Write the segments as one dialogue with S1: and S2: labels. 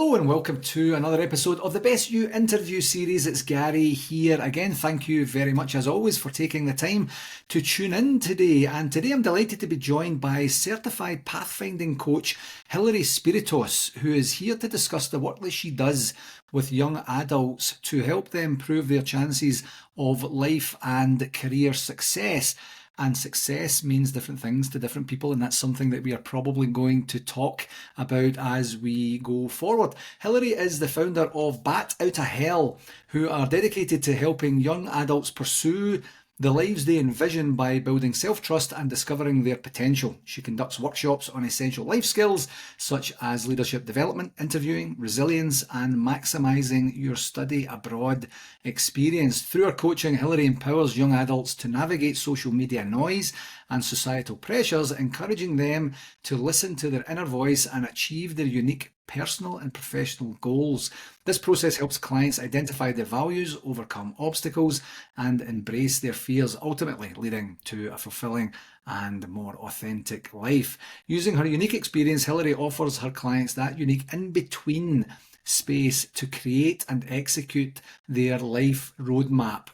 S1: Hello and welcome to another episode of the Best You interview series. It's Gary here again. Thank you very much as always for taking the time to tune in today. And today I'm delighted to be joined by certified pathfinding coach Hillary Spiritos, who is here to discuss the work that she does with young adults to help them improve their chances of life and career success. And success means different things to different people, and that's something that we are probably going to talk about as we go forward. Hilary is the founder of Bat Outta Hell, who are dedicated to helping young adults pursue the lives they envision by building self-trust and discovering their potential. She conducts workshops on essential life skills such as leadership development, interviewing, resilience, and maximising your study abroad experience. Through her coaching, Hilary empowers young adults to navigate social media noise and societal pressures, encouraging them to listen to their inner voice and achieve their unique personal and professional goals. This process helps clients identify their values, overcome obstacles, and embrace their fears, ultimately leading to a fulfilling and more authentic life. Using her unique experience, Hilary offers her clients that unique in-between space to create and execute their life roadmap.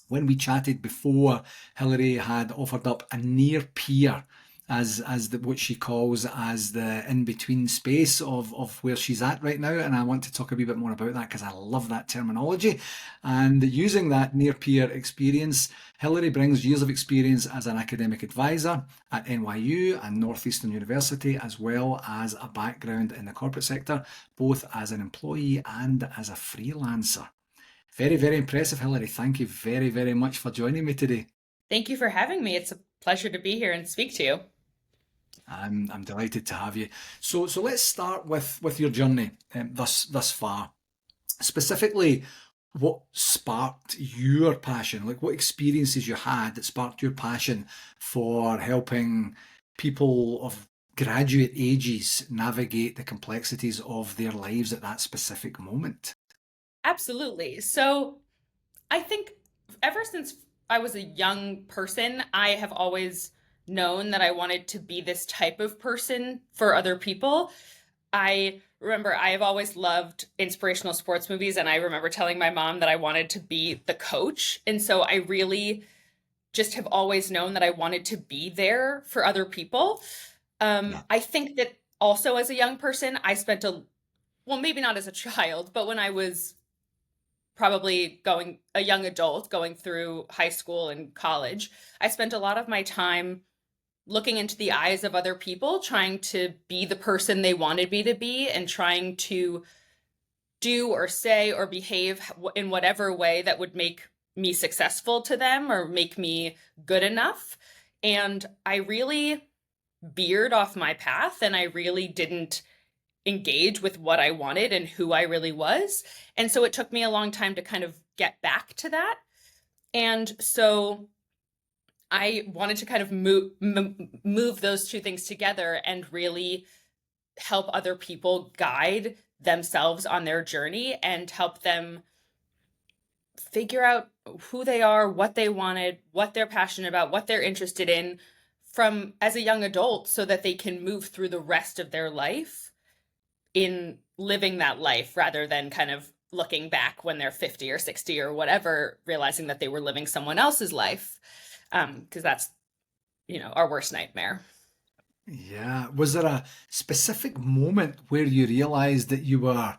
S1: When we chatted before, Hilary had offered up a near peer as what she calls as the in-between space of where she's at right now. And I want to talk a wee bit more about that because I love that terminology. And using that near-peer experience, Hilary brings years of experience as an academic advisor at NYU and Northeastern University, as well as a background in the corporate sector, both as an employee and as a freelancer. Very, very impressive, Hilary. Thank you very, very much for joining me today.
S2: Thank you for having me. It's a pleasure to be here and speak to you.
S1: I'm delighted to have you. So let's start with your journey thus far. Specifically, what sparked your passion? Like what experiences you had that sparked your passion for helping people of graduate ages navigate the complexities of their lives at that specific moment?
S2: Absolutely. So I think ever since I was a young person, I have always known that I wanted to be this type of person for other people. I remember I have always loved inspirational sports movies, and I remember telling my mom that I wanted to be the coach. And so I really just have always known that I wanted to be there for other people.
S1: Yeah.
S2: I think that also as a young person, I spent well, maybe not as a child, but when I was probably a young adult going through high school and college, I spent a lot of my time looking into the eyes of other people, trying to be the person they wanted me to be and trying to do or say or behave in whatever way that would make me successful to them or make me good enough. And I really veered off my path, and I really didn't engage with what I wanted and who I really was. And so it took me a long time to kind of get back to that. And so I wanted to kind of move those two things together and really help other people guide themselves on their journey and help them figure out who they are, what they wanted, what they're passionate about, what they're interested in from as a young adult, so that they can move through the rest of their life in living that life rather than kind of looking back when they're 50 or 60 or whatever, realizing that they were living someone else's life. Because that's, our worst nightmare.
S1: Yeah. Was there a specific moment where you realised that you were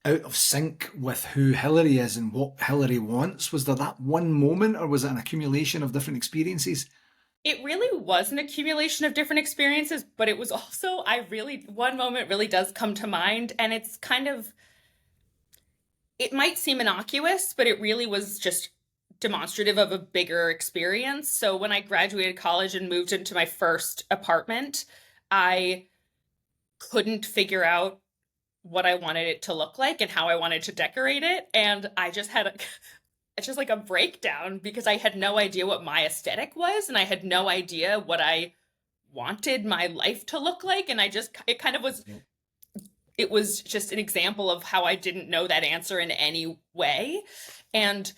S1: out of sync with who Hilary is and what Hilary wants? Was there that one moment, or was it an accumulation of different experiences?
S2: It really was an accumulation of different experiences, but it was also, one moment really does come to mind, and it's kind of, it might seem innocuous, but it really was just demonstrative of a bigger experience. So when I graduated college and moved into my first apartment, I couldn't figure out what I wanted it to look like and how I wanted to decorate it. And I just had it's just like a breakdown because I had no idea what my aesthetic was, and I had no idea what I wanted my life to look like. And it kind of was, it was just an example of how I didn't know that answer in any way. And,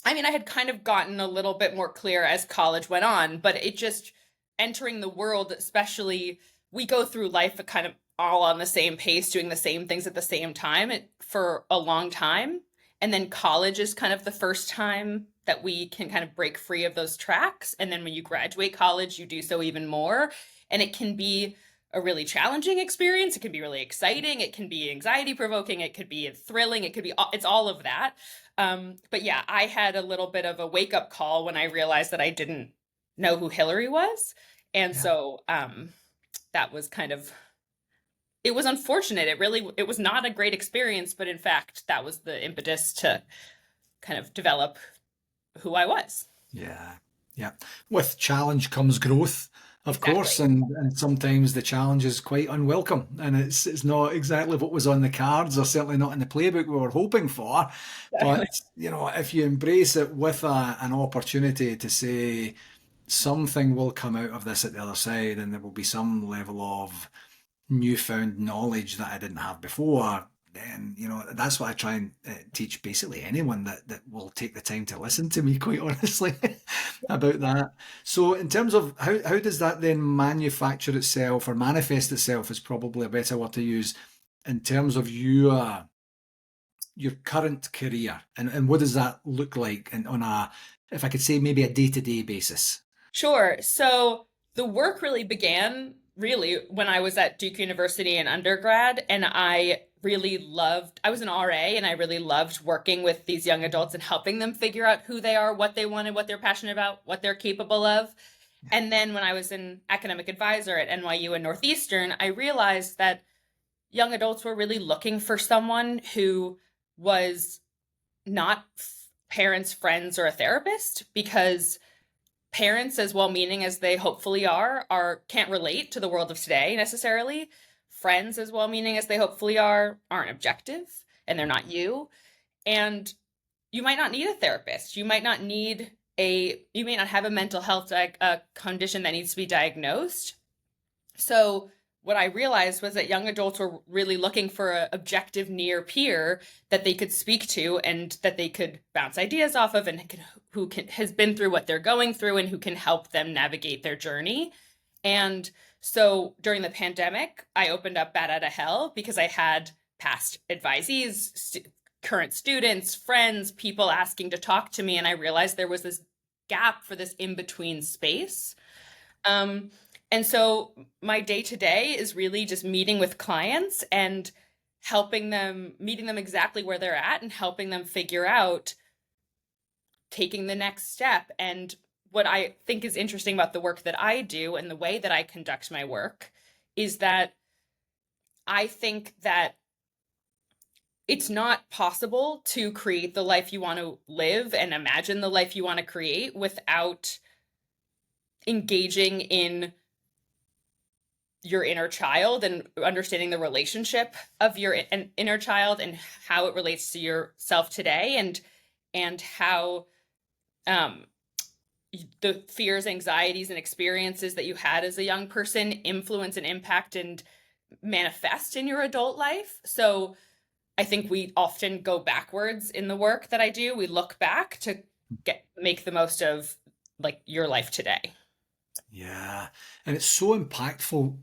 S2: I had kind of gotten a little bit more clear as college went on, but it just entering the world, especially we go through life kind of all on the same pace, doing the same things at the same time for a long time. And then college is kind of the first time that we can kind of break free of those tracks. And then when you graduate college, you do so even more. And it can be a really challenging experience. It can be really exciting. It can be anxiety provoking. It could be thrilling. It could be, it's all of that. But yeah, I had a little bit of a wake up call when I realized that I didn't know who Hillary was. And
S1: Yeah.
S2: so that was kind of, it was unfortunate. It was not a great experience, but in fact, that was the impetus to kind of develop who I was.
S1: Yeah, yeah. With challenge comes growth, of course,
S2: Exactly.
S1: and sometimes the challenge is quite unwelcome, and it's not exactly what was on the cards, or certainly not in the playbook we were hoping for.
S2: Exactly.
S1: But if you embrace it with an opportunity to say something will come out of this at the other side, and there will be some level of newfound knowledge that I didn't have before, then that's what I try and teach basically anyone that will take the time to listen to me, quite honestly, about that. So in terms of how does that then manufacture itself or manifest itself is probably a better word to use in terms of your current career, and what does that look like and on a, if I could say, maybe a day-to-day basis?
S2: Sure. So the work really began really when I was at Duke University in undergrad, and I was an RA, and I really loved working with these young adults and helping them figure out who they are, what they wanted, what they're passionate about, what they're capable of. And then when I was an academic advisor at NYU and Northeastern, I realized that young adults were really looking for someone who was not parents, friends, or a therapist, because parents, as well-meaning as they hopefully are can't relate to the world of today necessarily. Friends, as well-meaning as they hopefully are, aren't objective, and they're not you. And you might not need a therapist. You may not have a mental health condition that needs to be diagnosed. So what I realized was that young adults were really looking for an objective near peer that they could speak to and that they could bounce ideas off of, and has been through what they're going through and who can help them navigate their journey. And so during the pandemic, I opened up Bat Outta Hell because I had past advisees, current students, friends, people asking to talk to me, and I realized there was this gap for this in-between space. Um, and so my day to day is really just meeting with clients and meeting them exactly where they're at and helping them figure out taking the next step. And what I think is interesting about the work that I do and the way that I conduct my work is that I think that it's not possible to create the life you want to live and imagine the life you want to create without engaging in your inner child and understanding the relationship of your inner child and how it relates to yourself today, and how um, the fears, anxieties, and experiences that you had as a young person influence and impact and manifest in your adult life. So I think we often go backwards in the work that I do. We look back to make the most of like your life today.
S1: Yeah, and it's so impactful.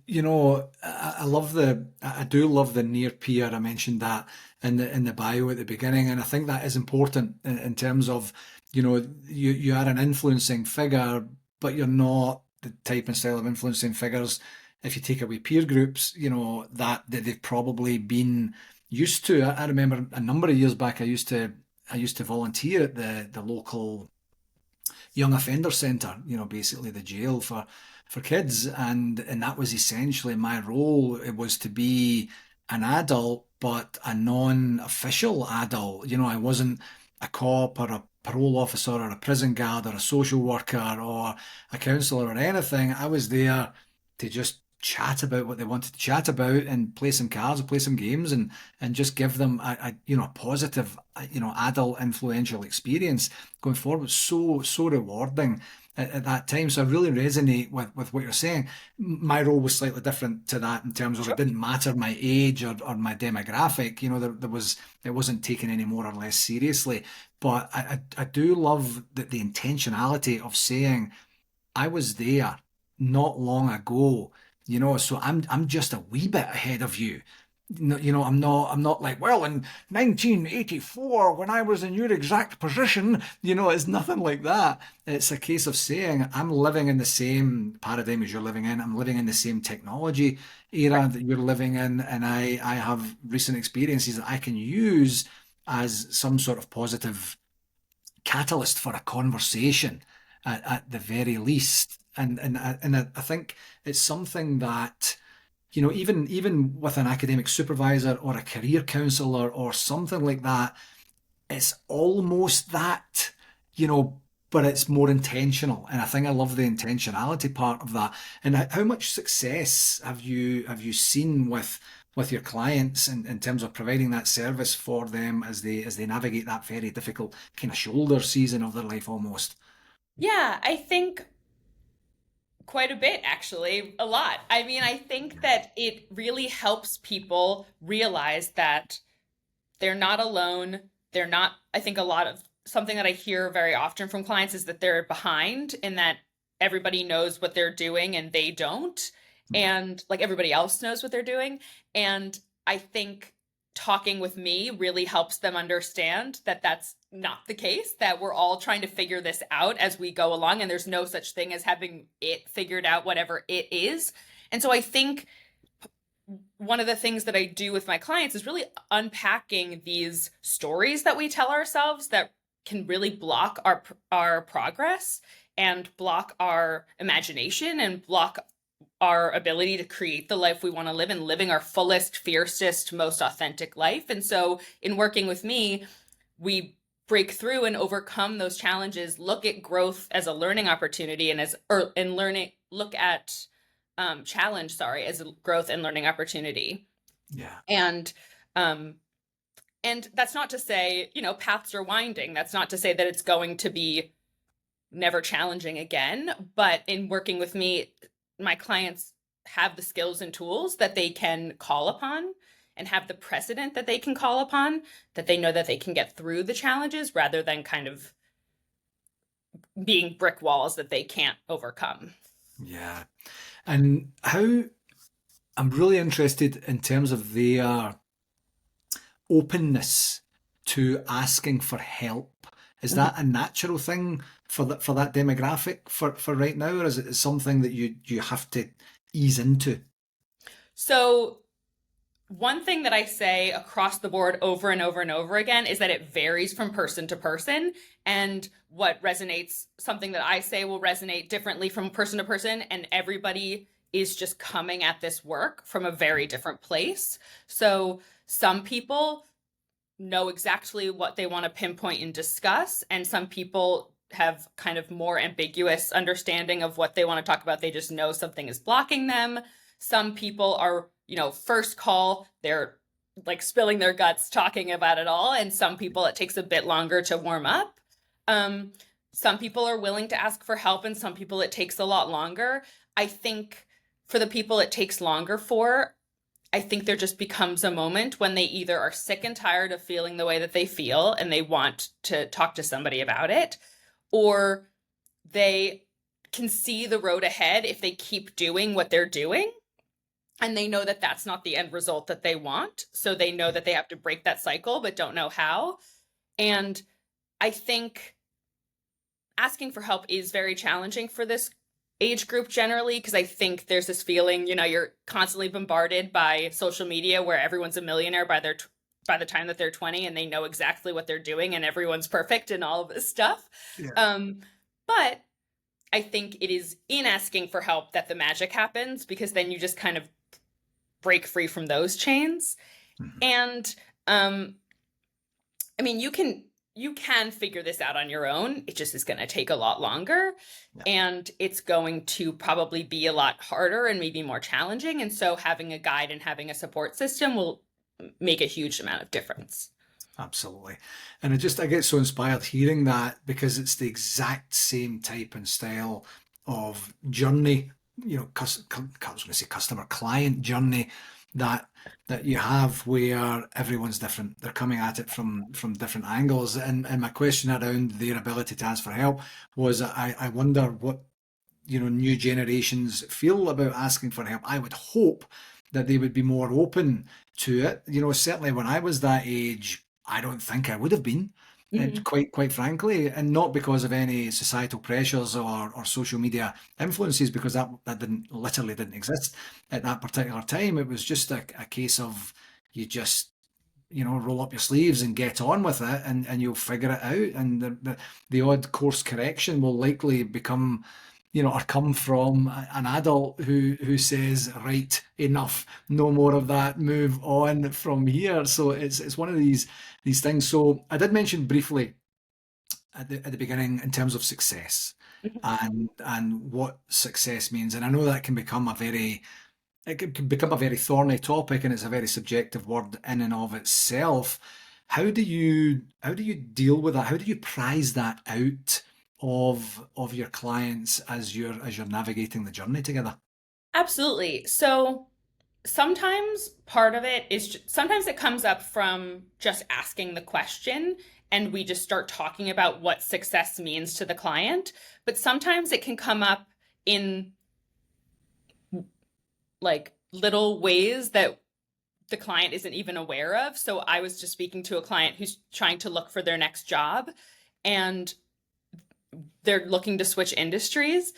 S1: I do love the near peer. I mentioned that in the bio at the beginning, and I think that is important in terms of, you are an influencing figure, but you're not the type and style of influencing figures. If you take away peer groups, that they've probably been used to. I remember a number of years back, I used to volunteer at the local young offender centre, basically the jail for kids, and that was essentially my role. It was to be an adult, but a non-official adult. I wasn't a cop or a parole officer or a prison guard or a social worker or a counsellor or anything. I was there to just chat about what they wanted to chat about and play some cards or play some games and just give them a positive adult influential experience going forward. So rewarding at that time. So I really resonate with what you're saying. My role was slightly different to that in terms of it
S2: Sure.
S1: didn't matter my age or my demographic. It wasn't taken any more or less seriously. But I do love the intentionality of saying I was there not long ago So I'm just a wee bit ahead of you. No, I'm not like, well, in 1984 when I was in your exact position, it's nothing like that. It's a case of saying I'm living in the same paradigm as you're living in. I'm living in the same technology
S2: Right.
S1: era that you're living in, and I have recent experiences that I can use as some sort of positive catalyst for a conversation at the very least. And I think it's something that, even with an academic supervisor or a career counselor or something like that, it's almost that, you know, but it's more intentional. And I think I love the intentionality part of that. And how much success have you seen with your clients in terms of providing that service for them as they navigate that very difficult kind of shoulder season of their life almost?
S2: Yeah, I think quite a bit, actually, a lot. I mean, I think that it really helps people realize that they're not alone. They're not, I think a lot of something that I hear very often from clients is that they're behind in that everybody knows what they're doing and they don't. And like everybody else knows what they're doing. And I think talking with me really helps them understand that that's not the case, that we're all trying to figure this out as we go along. And there's no such thing as having it figured out, whatever it is. And so I think one of the things that I do with my clients is really unpacking these stories that we tell ourselves that can really block our progress and block our imagination and block our ability to create the life we want to live and living our fullest, fiercest, most authentic life. And so in working with me, we break through and overcome those challenges, look at growth as a learning opportunity and learning look at challenge, sorry, as a growth and learning opportunity.
S1: Yeah.
S2: And um, and that's not to say, paths are winding. That's not to say that it's going to be never challenging again. But in working with me, my clients have the skills and tools that they can call upon and have the precedent that they can call upon, that they know that they can get through the challenges rather than kind of being brick walls that they can't overcome.
S1: Yeah. And how I'm really interested in terms of their openness to asking for help. Is that a natural thing for that demographic for right now, or is it something that you have to ease into?
S2: So one thing that I say across the board over and over and over again is that it varies from person to person. And what resonates, something that I say will resonate differently from person to person. And everybody is just coming at this work from a very different place. So some people know exactly what they want to pinpoint and discuss. And some people have kind of more ambiguous understanding of what they want to talk about. They just know something is blocking them. Some people are, first call, they're like spilling their guts talking about it all. And some people it takes a bit longer to warm up. Um, some people are willing to ask for help, and some people it takes a lot longer. I think for the people it takes longer for, I think there just becomes a moment when they either are sick and tired of feeling the way that they feel and they want to talk to somebody about it, or they can see the road ahead if they keep doing what they're doing and they know that that's not the end result that they want. So they know that they have to break that cycle, but don't know how. And I think asking for help is very challenging for this age group generally, because I think there's this feeling, you're constantly bombarded by social media where everyone's a millionaire by the time that they're 20 and they know exactly what they're doing and everyone's perfect and all of this stuff.
S1: Yeah.
S2: But I think it is in asking for help that the magic happens, because then you just kind of break free from those chains.
S1: Mhm.
S2: And I mean, you can figure this out on your own. It just is going to take a lot longer,
S1: Yeah.
S2: and it's going to probably be a lot harder and maybe more challenging. And so having a guide and having a support system will make a huge amount of difference.
S1: Absolutely. And I get so inspired hearing that because it's the exact same type and style of journey, I was going to say customer client journey that you have where everyone's different. They're coming at it from different angles. And my question around their ability to ask for help was I wonder new generations feel about asking for help. I would hope that they would be more open to it. Certainly when I was that age, I don't think I would have been. And
S2: Mhm.
S1: quite frankly, and not because of any societal pressures or social media influences, because that literally didn't exist at that particular time. It was just a case of you just roll up your sleeves and get on with it, and you'll figure it out. And the odd course correction will likely become, or come from an adult who says, right, enough, no more of that, move on from here. So it's one of these things. So I did mention briefly at the beginning in terms of success
S2: Mhm.
S1: and what success means. And I know that can become a very thorny topic, and it's a very subjective word in and of itself. How do you deal with that? How do you prize that out of your clients as you're navigating the journey together?
S2: Absolutely. So sometimes part of it is sometimes it comes up from just asking the question and we just start talking about what success means to the client. But sometimes it can come up in like little ways that the client isn't even aware of. So I was just speaking to a client who's trying to look for their next job and they're looking to switch industries.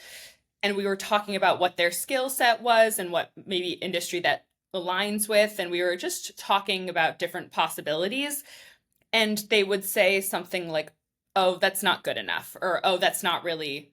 S2: And we were talking about what their skill set was and what maybe industry that aligns with. And we were just talking about different possibilities. And they would say something like, oh, that's not good enough, or oh, that's not really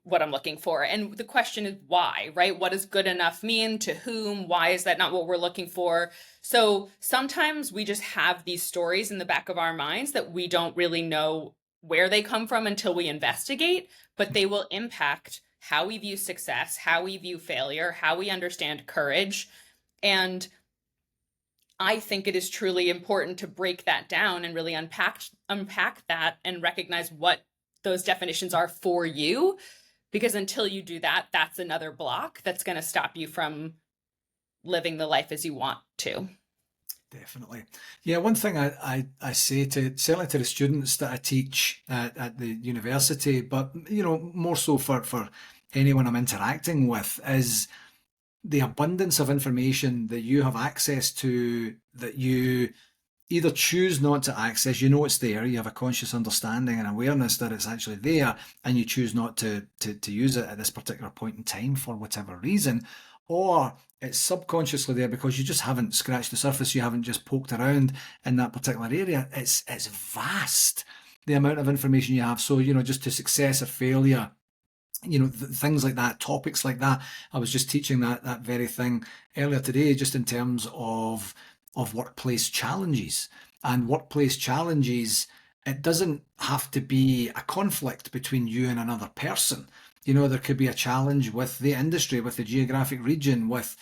S2: what I'm looking for. And the question is why, right? What does good enough mean to whom? Why is that not what we're looking for? So sometimes we just have these stories in the back of our minds that we don't really know where they come from until we investigate, but they will impact how we view success, how we view failure, how we understand courage. And I think it is truly important to break that down and really unpack that and recognize what those definitions are for you, because until you do that, that's another block that's going to stop you from living the life as you want to.
S1: Definitely. Yeah, one thing I say certainly to the students that I teach at the university, but more so for anyone I'm interacting with, is the abundance of information that you have access to, that you either choose not to access. It's there, you have a conscious understanding and awareness that it's actually there, and you choose not to use it at this particular point in time for whatever reason, or it's subconsciously there because you just haven't scratched the surface, you haven't just poked around in that particular area. It's vast, the amount of information you have. So just to success or failure, things like that, topics like that. I was just teaching that very thing earlier today, just in terms of workplace challenges. And workplace challenges, it doesn't have to be a conflict between you and another person. There could be a challenge with the industry, with the geographic region, with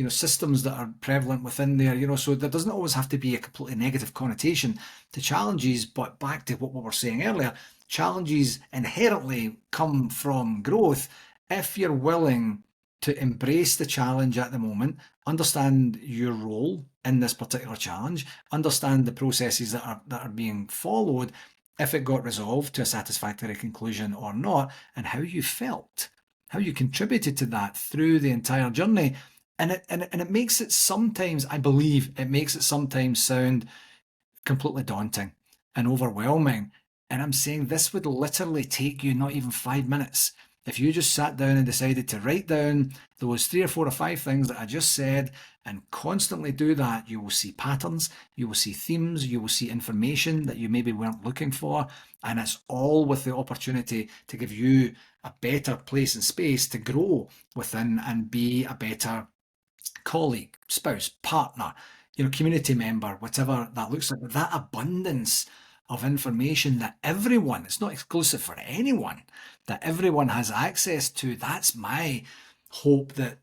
S1: systems that are prevalent within there. So there doesn't always have to be a completely negative connotation to challenges. But back to what we were saying earlier, challenges inherently come from growth if you're willing to embrace the challenge at the moment, understand your role in this particular challenge, understand the processes that are being followed, if it got resolved to a satisfactory conclusion or not, and how you felt, how you contributed to that through the entire journey. And it makes it sometimes, I believe, it makes it sometimes sound completely daunting and overwhelming. And I'm saying this would literally take you not even 5 minutes. If you just sat down and decided to write down those 3 or 4 or 5 things that I just said and constantly do that, you will see patterns, you will see themes, you will see information that you maybe weren't looking for. And it's all with the opportunity to give you a better place and space to grow within and be a better colleague, spouse, partner, community member, whatever that looks like. But that abundance of information that everyone, it's not exclusive for anyone, that everyone has access to. That's my hope, that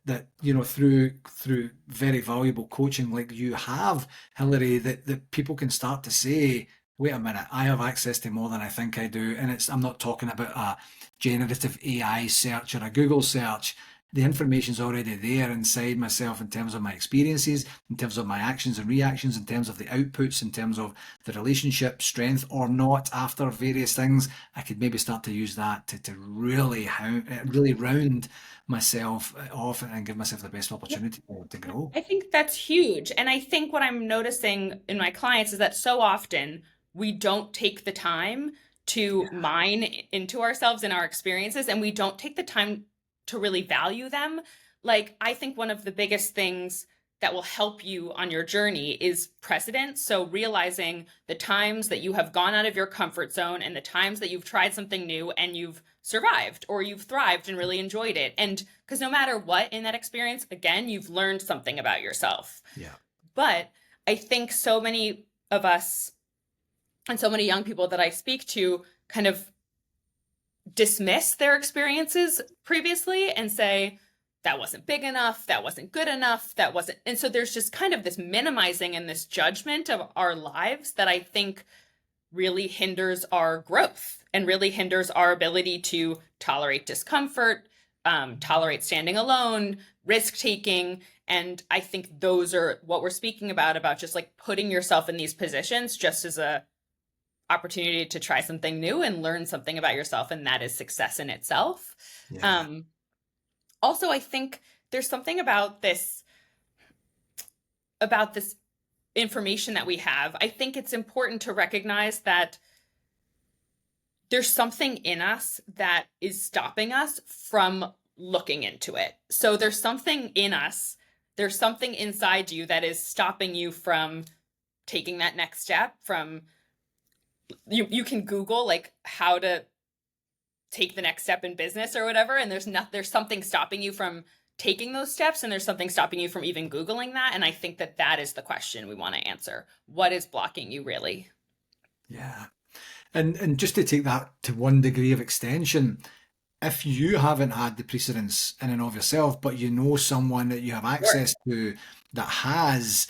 S1: through very valuable coaching like you have, Hilary, that people can start to say, wait a minute, I have access to more than I think I do. And I'm not talking about a generative AI search or a Google search. the information's already there inside myself in terms of my experiences, in terms of my actions and reactions, in terms of the outputs, in terms of the relationship strength or not after various things. I could maybe start to use that to really really round myself off and give myself the best opportunity to grow.
S2: I think that's huge. And I think what I'm noticing in my clients is that so often we don't take the time to mine into ourselves and our experiences, and we don't take the time to really value them. Like, I think one of the biggest things that will help you on your journey is precedent. So, realizing the times that you have gone out of your comfort zone and the times that you've tried something new and you've survived or you've thrived and really enjoyed it. And because no matter what in that experience, again, you've learned something about yourself.
S1: Yeah.
S2: But I think so many of us and so many young people that I speak to kind of dismiss their experiences previously and say, that wasn't big enough, that wasn't good enough, that wasn't. And so there's just kind of this minimizing and this judgment of our lives that I think really hinders our growth and really hinders our ability to tolerate discomfort, tolerate standing alone, risk taking. And I think those are what we're speaking about just like putting yourself in these positions just as a opportunity to try something new and learn something about yourself. And that is success in itself.
S1: Yeah.
S2: Also, I think there's something about this information that we have. I think it's important to recognize that there's something in us that is stopping us from looking into it. So there's something in us, there's something inside you that is stopping you from taking that next step. From you can Google like how to take the next step in business or whatever, and there's something stopping you from taking those steps, and there's something stopping you from even Googling that. And I think that is the question we want to answer. What is blocking you really?
S1: Yeah. And just to take that to one degree of extension, if you haven't had the precedence in and of yourself, but you know someone that you have
S2: Sure.
S1: access to that has,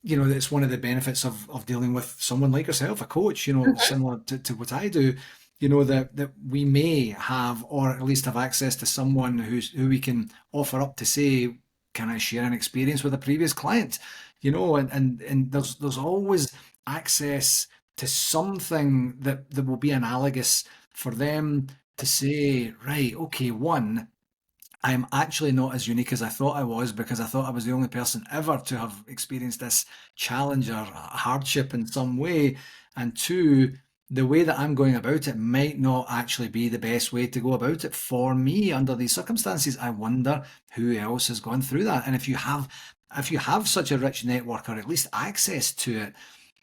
S1: it's one of the benefits of dealing with someone like yourself, a coach, similar to what I do, that we may have, or at least have access to someone who we can offer up to say, can I share an experience with a previous client? And there's always access to something that will be analogous for them to say, right, okay, one, I'm actually not as unique as I thought I was, because I thought I was the only person ever to have experienced this challenge or hardship in some way. And two, the way that I'm going about it might not actually be the best way to go about it for me under these circumstances. I wonder who else has gone through that. And if you have such a rich network, or at least access to it,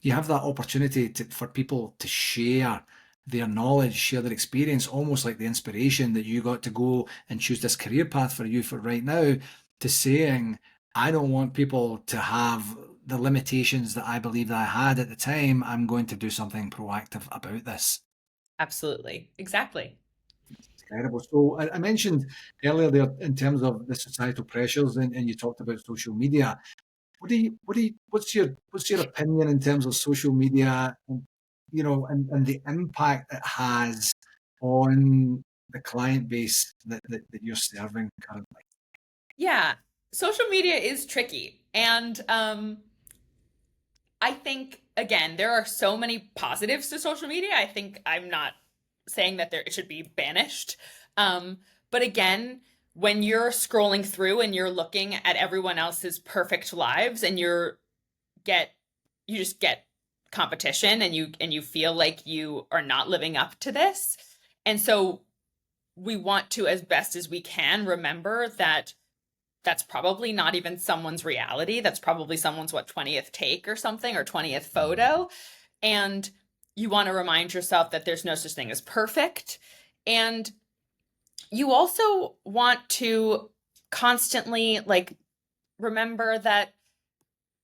S1: you have that opportunity for people to share their knowledge, share their experience, almost like the inspiration that you got to go and choose this career path for you for right now, to saying, I don't want people to have the limitations that I believe that I had at the time. I'm going to do something proactive about this.
S2: Absolutely. Exactly.
S1: Incredible. So I mentioned earlier there in terms of the societal pressures, and you talked about social media. What's your opinion in terms of social media, and the impact it has on the client base that you're serving currently?
S2: Yeah. Social media is tricky. And I think, again, there are so many positives to social media. I think I'm not saying that it should be banished. Um, but again, when you're scrolling through and you're looking at everyone else's perfect lives, and get you just get competition, and you feel like you are not living up to this. And so we want to, as best as we can, remember that that's probably not even someone's reality. That's probably someone's 20th take or something, or 20th photo. And you want to remind yourself that there's no such thing as perfect. And you also want to constantly like remember that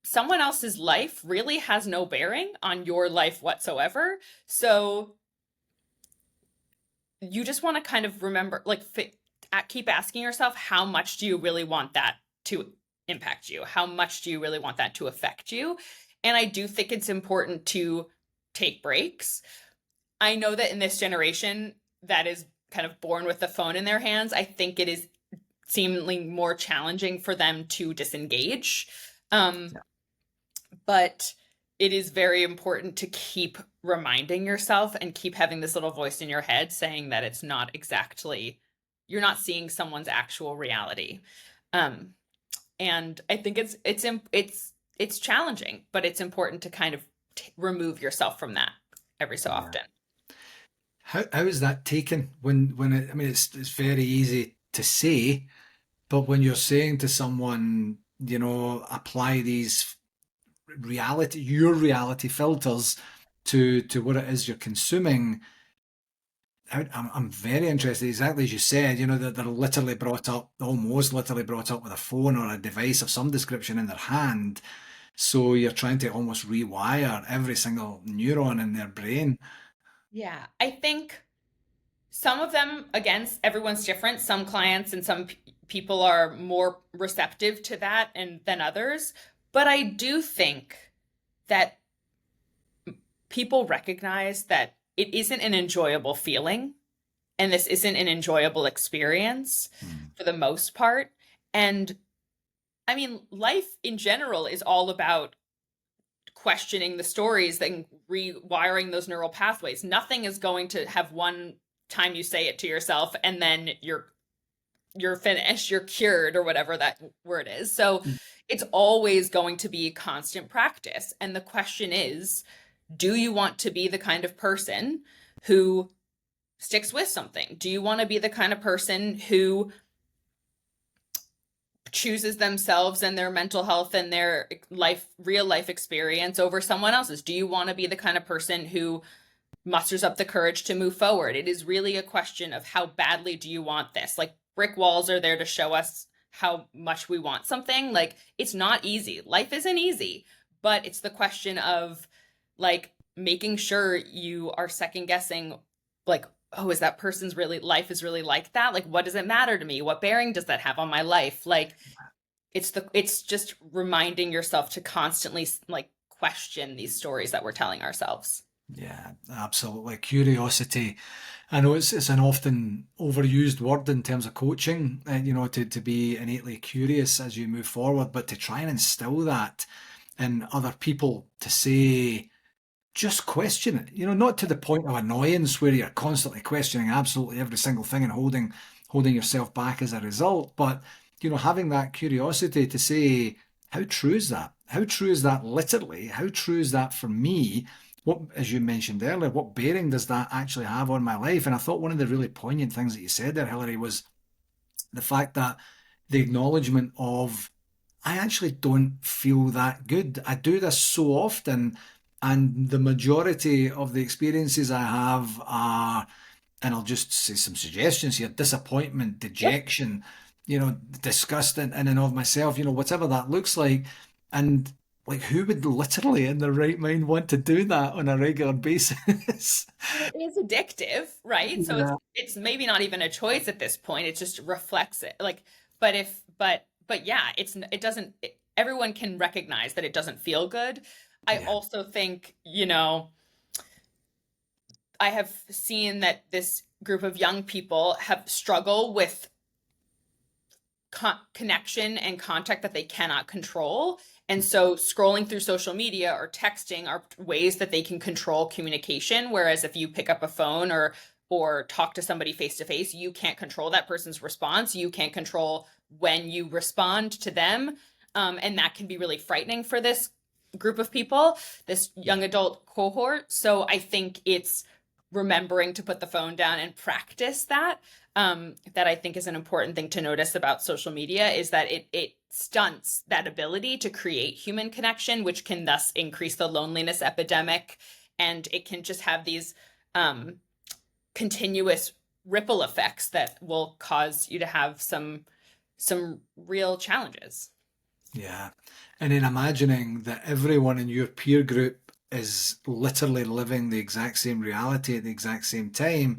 S2: someone else's life really has no bearing on your life whatsoever. So you just want to kind of remember, like, keep asking yourself, how much do you really want that to impact you? How much do you really want that to affect you? And I do think it's important to take breaks. I know that in this generation that is kind of born with the phone in their hands, I think it is seemingly more challenging for them to disengage. Um, but it is very important to keep reminding yourself and keep having this little voice in your head saying that it's not exactly, you're not seeing someone's actual reality. Um, and I think it's challenging, but it's important to kind of remove yourself from that every so
S1: Yeah.
S2: often.
S1: How is that taken when it, I mean, it's very easy to say, but when you're saying to someone, apply these your reality filters to what it is you're consuming. I'm very interested, exactly as you said, that they're literally brought up, almost literally brought up with a phone or a device of some description in their hand. So you're trying to almost rewire every single neuron in their brain.
S2: Yeah, I think some of them, again, everyone's different. Some clients and some people are more receptive to that and than others. But I do think that people recognize that it isn't an enjoyable feeling and this isn't an enjoyable experience
S1: Hmm.
S2: for the most part. And I mean, life in general is all about questioning the stories and rewiring those neural pathways. Nothing is going to have one time you say it to yourself and then you're finished, you're cured, or whatever that word is. So it's always going to be constant practice. And the question is, do you want to be the kind of person who sticks with something? Do you want to be the kind of person who chooses themselves and their mental health and their real life experience over someone else's? Do you want to be the kind of person who musters up the courage to move forward? It is really a question of how badly do you want this? Like, brick walls are there to show us how much we want something. Like, it's not easy. Life isn't easy, but it's the question of like making sure you are second guessing, like, oh, is that person's really life is really like that? Like, what does it matter to me? What bearing does that have on my life? Like, it's just reminding yourself to constantly like question these stories that we're telling ourselves.
S1: Yeah, absolutely. Curiosity. I know it's an often overused word in terms of coaching, to be innately curious as you move forward, but to try and instill that in other people to say, just question it, not to the point of annoyance where you're constantly questioning absolutely every single thing and holding yourself back as a result, but having that curiosity to say, how true is that? How true is that literally? How true is that for me? What, as you mentioned earlier, what bearing does that actually have on my life? And I thought one of the really poignant things that you said there, Hilary, was the fact that the acknowledgement of, I actually don't feel that good. I do this so often, and the majority of the experiences I have are, and I'll just say some suggestions here: disappointment,
S2: Yep.
S1: dejection, disgust in and of myself, whatever that looks like. And like, who would literally in their right mind want to do that on a regular basis?
S2: And it is addictive, right? So
S1: Yeah,
S2: it's maybe not even a choice at this point. It just reflects it. Like, but if but yeah, it doesn't everyone can recognize that it doesn't feel good. I
S1: yeah,
S2: also think, I have seen that this group of young people have struggle with connection and contact that they cannot control. And so scrolling through social media or texting are ways that they can control communication. Whereas if you pick up a phone or talk to somebody face to face, you can't control that person's response. You can't control when you respond to them. And that can be really frightening for this group of people, this young adult cohort. So I think it's remembering to put the phone down and practice that. That I think is an important thing to notice about social media is that it stunts that ability to create human connection, which can thus increase the loneliness epidemic, and it can just have these um, continuous ripple effects that will cause you to have some real challenges.
S1: yeah. And then imagining that everyone in your peer group is literally living the exact same reality at the exact same time.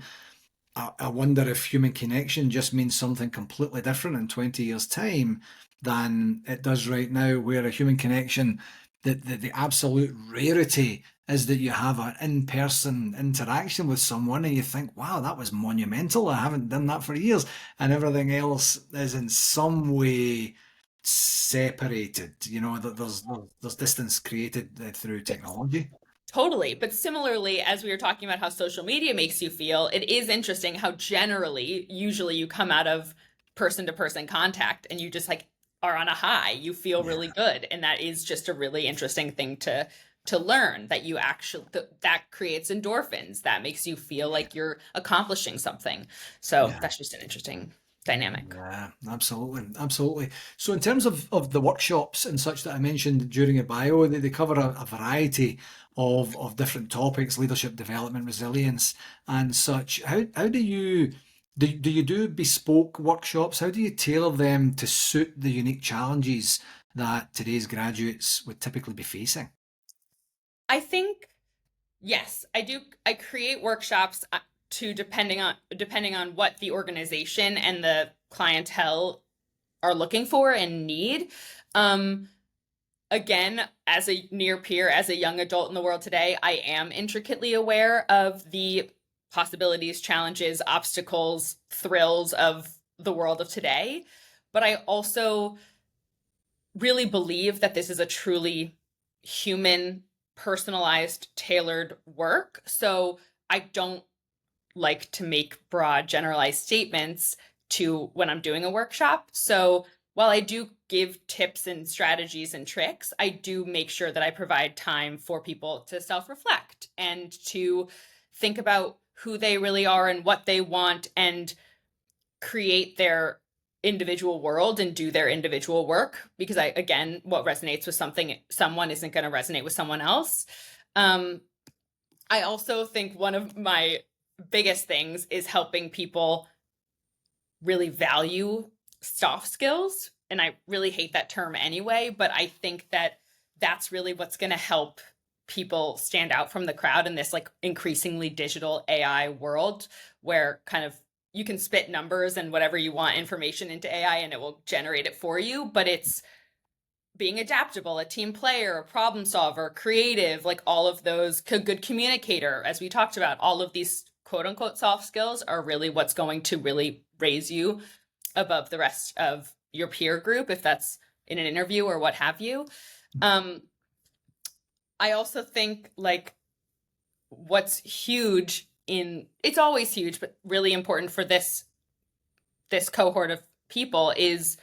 S1: I wonder if human connection just means something completely different in 20 years' time than it does right now, where a human connection, the absolute rarity is that you have an in-person interaction with someone and you think, wow, that was monumental. I haven't done that for years. And everything else is in some way separated. You know, there's distance created through
S2: Yes.
S1: technology.
S2: Totally. But similarly, as we were talking about how social media makes you feel, it is interesting how generally, usually you come out of person to person contact and you just like are on a high. You feel
S1: Yeah,
S2: really good. And that is just a really interesting thing to learn that you actually that creates endorphins. That makes you feel like you're accomplishing something. So
S1: yeah.
S2: that's just an interesting dynamic.
S1: Yeah, absolutely, absolutely. So, in terms of the workshops and such that I mentioned during your bio, they cover a variety of different topics: leadership development, resilience, and such. How do you do bespoke workshops? How do you tailor them to suit the unique challenges that today's graduates would typically be facing?
S2: I think yes, I do. I create workshops to depending on what the organization and the clientele are looking for and need. Um, Again, as a near peer, as a young adult in the world today, I am intricately aware of the possibilities, challenges, obstacles, thrills of the world of today. But I also really believe that this is a truly human, personalized, tailored work. So I don't like to make broad, generalized statements to when I'm doing a workshop. So while I do give tips and strategies and tricks, I do make sure that I provide time for people to self reflect and to think about who they really are and what they want and create their individual world and do their individual work because I again what resonates with someone isn't going to resonate with someone else. um I also think one of my biggest things is helping people really value soft skills. And I really hate that term anyway, but I think that that's really what's going to help people stand out from the crowd in this like increasingly digital AI world where kind of you can spit numbers and whatever you want information into AI and it will generate it for you, but it's being adaptable, a team player, a problem solver, creative, like all of those, good communicator, as we talked about, all of these quote unquote soft skills are really what's going to really raise you above the rest of your peer group, if that's in an interview or what have you. Um, I also think like what's huge in it's always huge, but really important for this cohort of people is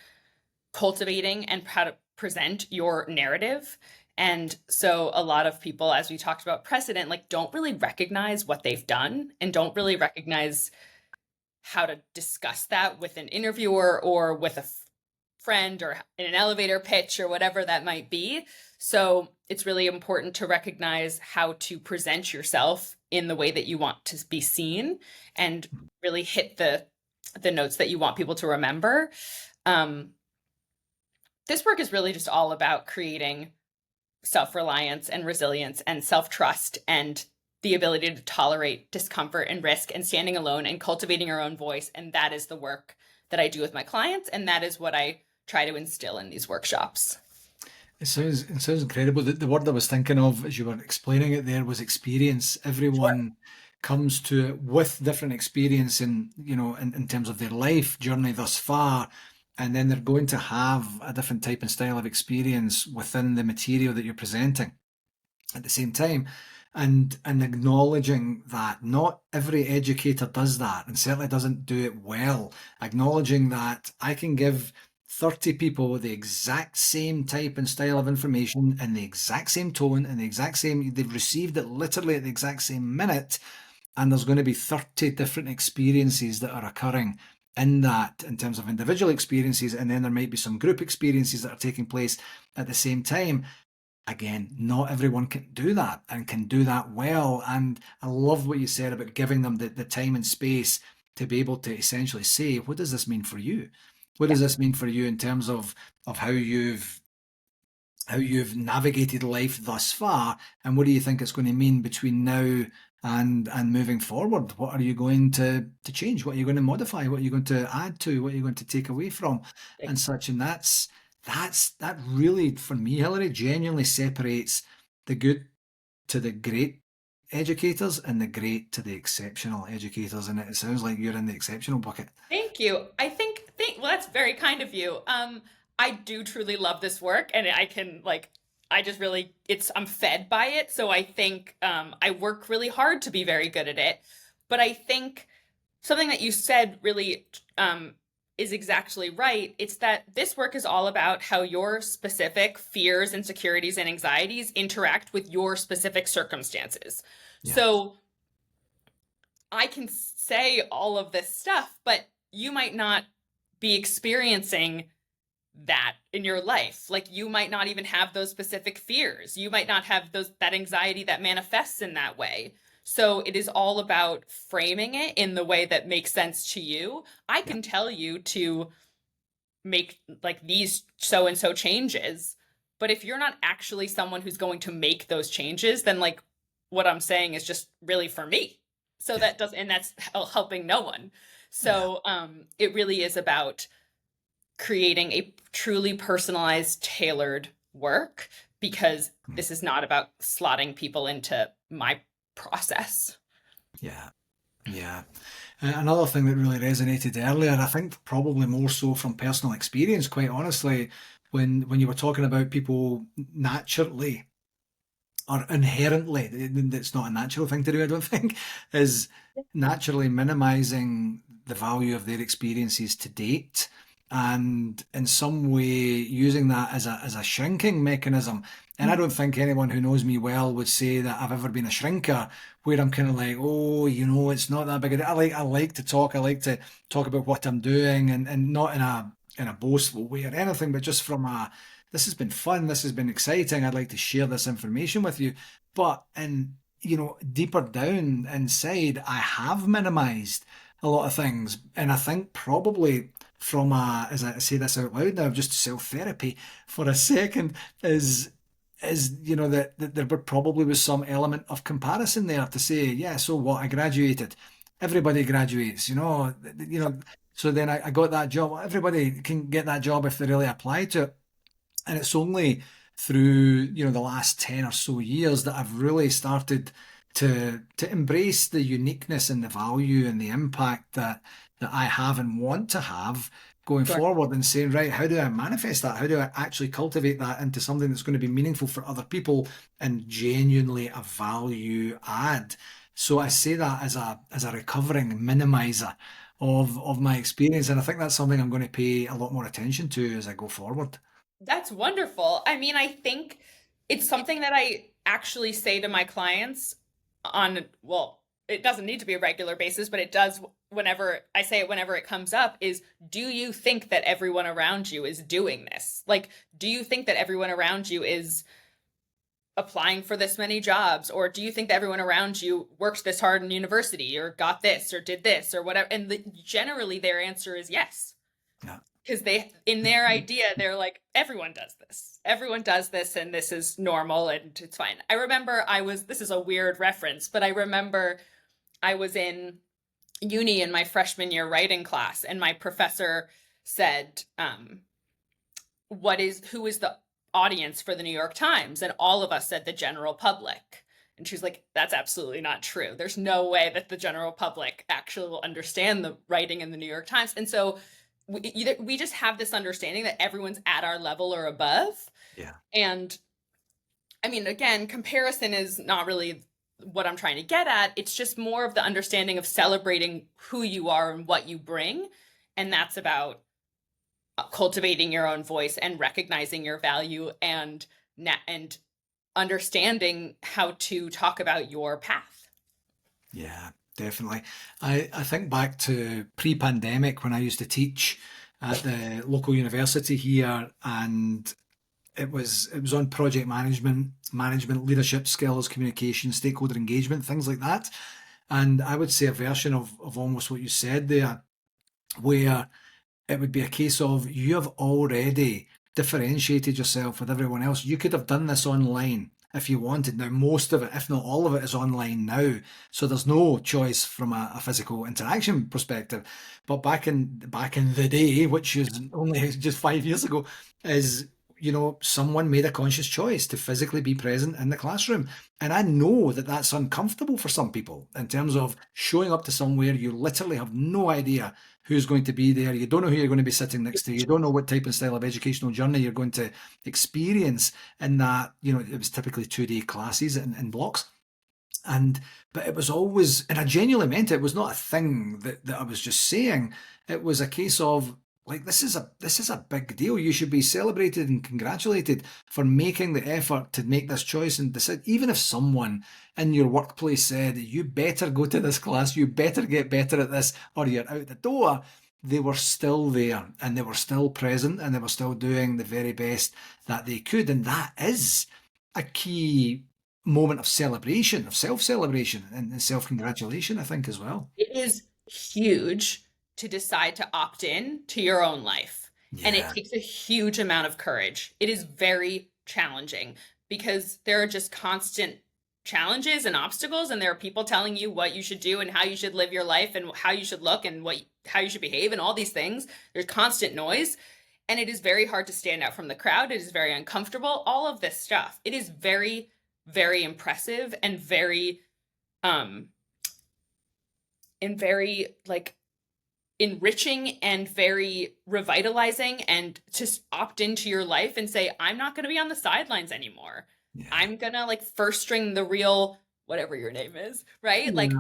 S2: cultivating and how to present your narrative. And so a lot of people, as we talked about precedent, like don't really recognize what they've done and don't really recognize how to discuss that with an interviewer or with a friend or in an elevator pitch or whatever that might be. So it's really important to recognize how to present yourself in the way that you want to be seen and really hit the notes that you want people to remember. Um, this work is really just all about creating self-reliance and resilience and self-trust and the ability to tolerate discomfort and risk and standing alone and cultivating your own voice. And that is the work that I do with my clients. And that is what I try to instill in these workshops.
S1: It sounds incredible. The word I was thinking of as you were explaining it there was experience.
S2: Sure.
S1: Everyone comes to it with different experience in terms of their life journey thus far, and then they're going to have a different type and style of experience within the material that you're presenting at the same time. And acknowledging that not every educator does that and certainly doesn't do it well. Acknowledging that I can give 30 people the exact same type and style of information in the exact same tone and the exact same, they've received it literally at the exact same minute, and there's going to be 30 different experiences that are occurring in that in terms of individual experiences, and then there might be some group experiences that are taking place at the same time. Again, not everyone can do that and can do that well. And I love what you said about giving them the time and space to be able to essentially say, what does this mean for you? What
S2: Yeah.
S1: does this mean for you in terms of how you've navigated life thus far, and what do you think it's going to mean between now and moving forward? What are you going to change? What are you going to modify? What are you going to add to? What are you going to take away from, and such? And that really, for me, Hilary, genuinely separates the good to the great educators and the great to the exceptional educators. And it sounds like you're in the exceptional bucket.
S2: Thank you. Well, that's very kind of you. I do truly love this work, and I can like, I just really, I'm fed by it. So I think I work really hard to be very good at it. But I think something that you said really is exactly right. It's that this work is all about how your specific fears, insecurities, and anxieties interact with your specific circumstances.
S1: Yeah.
S2: So I can say all of this stuff, but you might not be experiencing that in your life. Like you might not even have those specific fears. You might not have that anxiety that manifests in that way. So it is all about framing it in the way that makes sense to you. I can tell you to make like these so and so changes, but if you're not actually someone who's going to make those changes, then like what I'm saying is just really for me. So that's helping no one. So it really is about creating a truly personalized, tailored work, because this is not about slotting people into my process.
S1: Yeah. Yeah. Another thing that really resonated earlier, I think probably more so from personal experience, quite honestly, when you were talking about people naturally or inherently, it's not a natural thing to do, I don't think, is naturally minimizing the value of their experiences to date and in some way using that as a shrinking mechanism. And I don't think anyone who knows me well would say that I've ever been a shrinker, where I'm kind of like, oh, it's not that big a deal. I like to talk. I like to talk about what I'm doing, and not in a boastful way or anything, but just from this has been fun. This has been exciting. I'd like to share this information with you. But deeper down inside, I have minimized a lot of things. And I think probably from as I say this out loud now, just self-therapy for a second, that there probably was some element of comparison there to say, yeah, so what? I graduated. Everybody graduates, So then I got that job. Everybody can get that job if they really apply to it. And it's only through, the last 10 or so years that I've really started to embrace the uniqueness and the value and the impact that I have and want to have going forward, and saying, right, how do I manifest that? How do I actually cultivate that into something that's going to be meaningful for other people and genuinely a value add? So I say that as a recovering minimizer of my experience. And I think that's something I'm going to pay a lot more attention to as I go forward.
S2: That's wonderful. I mean, I think it's something that I actually say to my clients well, it doesn't need to be a regular basis, but it does whenever I say it, whenever it comes up, is, do you think that everyone around you is doing this? Like, do you think that everyone around you is applying for this many jobs? Or do you think that everyone around you worked this hard in university or got this or did this or whatever? And generally their answer is yes.
S1: Yeah.
S2: Because in their idea, they're like, everyone does this. Everyone does this, and this is normal, and it's fine. I remember this is a weird reference, but I remember I was in uni in my freshman year writing class, and my professor said, who is the audience for the New York Times? And all of us said the general public. And she was like, that's absolutely not true. There's no way that the general public actually will understand the writing in the New York Times. And so we just have this understanding that everyone's at our level or above.
S1: Yeah.
S2: And I mean, again, comparison is not really what I'm trying to get at. It's just more of the understanding of celebrating who you are and what you bring. And that's about cultivating your own voice and recognizing your value and understanding how to talk about your path.
S1: Yeah. Definitely. I think back to pre-pandemic when I used to teach at the local university here, and it was on project management, leadership skills, communication, stakeholder engagement, things like that. And I would say a version of almost what you said there, where it would be a case of, you have already differentiated yourself with everyone else. You could have done this online if you wanted. Now, most of it, if not all of it, is online now. So there's no choice from a physical interaction perspective. But back in the day, which is only just 5 years ago, is someone made a conscious choice to physically be present in the classroom. And I know that that's uncomfortable for some people in terms of showing up to somewhere you literally have no idea who's going to be there. You don't know who you're going to be sitting next to. You don't know what type and style of educational journey you're going to experience in that. It was typically 2-day classes in blocks. But it was always, and I genuinely meant it. It was not a thing that I was just saying. It was a case of, like, this is a big deal. You should be celebrated and congratulated for making the effort to make this choice and decide. Even if someone in your workplace said, you better go to this class, you better get better at this, or you're out the door, they were still there and they were still present and they were still doing the very best that they could. And that is a key moment of celebration, of self-celebration and self-congratulation, I think, as well.
S2: It is huge to decide to opt in to your own life.
S1: Yeah.
S2: And it takes a huge amount of courage. It is very challenging because there are just constant challenges and obstacles, and there are people telling you what you should do and how you should live your life and how you should look and how you should behave and all these things. There's constant noise, and it is very hard to stand out from the crowd. It is very uncomfortable, all of this stuff. It is very, very impressive and very like enriching and very revitalizing, and just opt into your life and say, I'm not going to be on the sidelines anymore. Yeah. I'm going to like first string the real, whatever your name is, right? Yeah. Like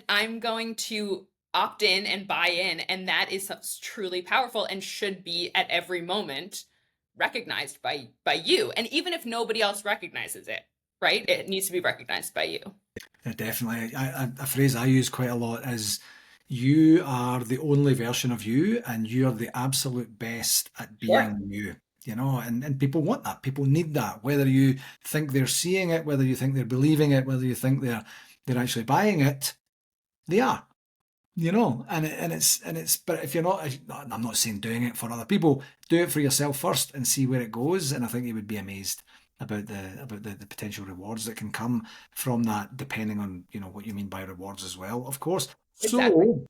S2: I'm going to opt in and buy in. And that is truly powerful and should be at every moment recognized by you. And even if nobody else recognizes it, right? It needs to be recognized by you.
S1: Yeah, definitely. A phrase I use quite a lot is, you are the only version of you and you're the absolute best at being you. And people want that. People need that. Whether you think they're seeing it, whether you think they're believing it, whether you think they're actually buying it, they are. And it's. But if you're not, I'm not saying doing it for other people. Do it for yourself first and see where it goes. And I think you would be amazed about the potential rewards that can come from that, depending on what you mean by rewards as well, of course. Exactly. So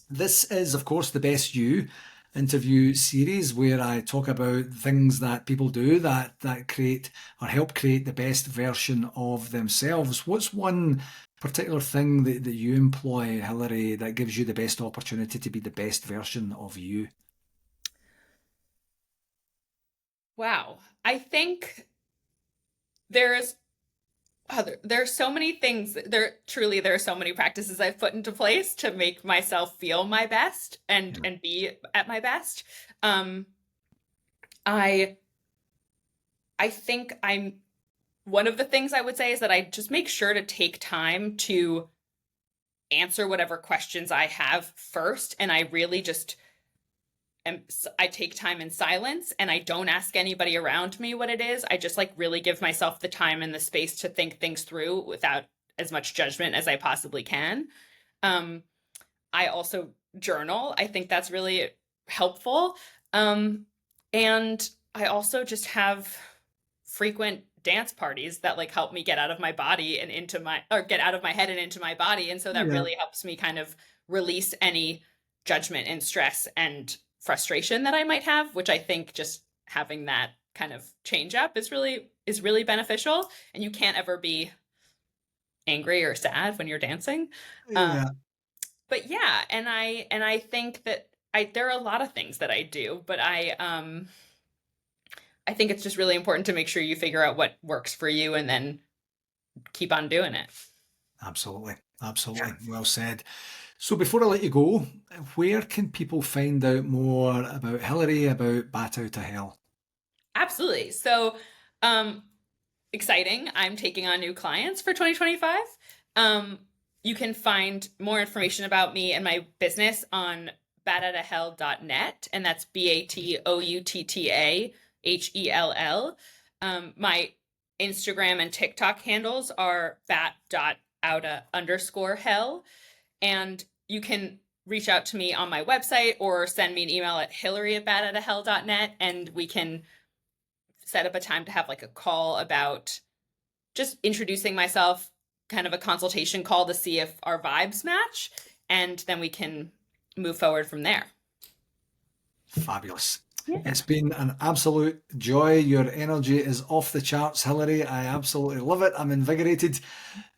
S1: this is, of course, the Best You interview series where I talk about things that people do that create or help create the best version of themselves. What's one particular thing that you employ, Hilary, that gives you the best opportunity to be the best version of you?
S2: Wow. I think there's so many things. There are so many practices I've put into place to make myself feel my best and be at my best. I think one of the things I would say is that I just make sure to take time to answer whatever questions I have first, and I really just I take time in silence and I don't ask anybody around me what it is. I just like really give myself the time and the space to think things through without as much judgment as I possibly can. I also journal. I think that's really helpful. And I also just have frequent dance parties that like help me get out of my body and get out of my head and into my body. And so that really helps me kind of release any judgment and stress and frustration that I might have, which I think just having that kind of change up is really beneficial. And you can't ever be angry or sad when you're dancing. But yeah, and I think that there are a lot of things that I do, but I think it's just really important to make sure you figure out what works for you and then keep on doing it.
S1: Absolutely. Well said. So before I let you go, where can people find out more about Hilary, about Bat Outta Hell?
S2: Absolutely. So exciting. I'm taking on new clients for 2025. You can find more information about me and my business on batoutahell.net, and that's BATOUTTAHELL. My Instagram and TikTok handles are bat.outta_hell. And you can reach out to me on my website or send me an email at hilary@batoutahell.net, and we can set up a time to have like a call about just introducing myself, kind of a consultation call to see if our vibes match, and then we can move forward from there.
S1: Fabulous.
S2: Yeah.
S1: It's been an absolute joy. Your energy is off the charts, Hilary. I absolutely love it. I'm invigorated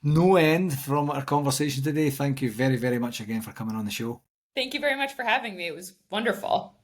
S1: no end from our conversation today. Thank you very, very much again for coming on the show.
S2: Thank you very much for having me. It was wonderful.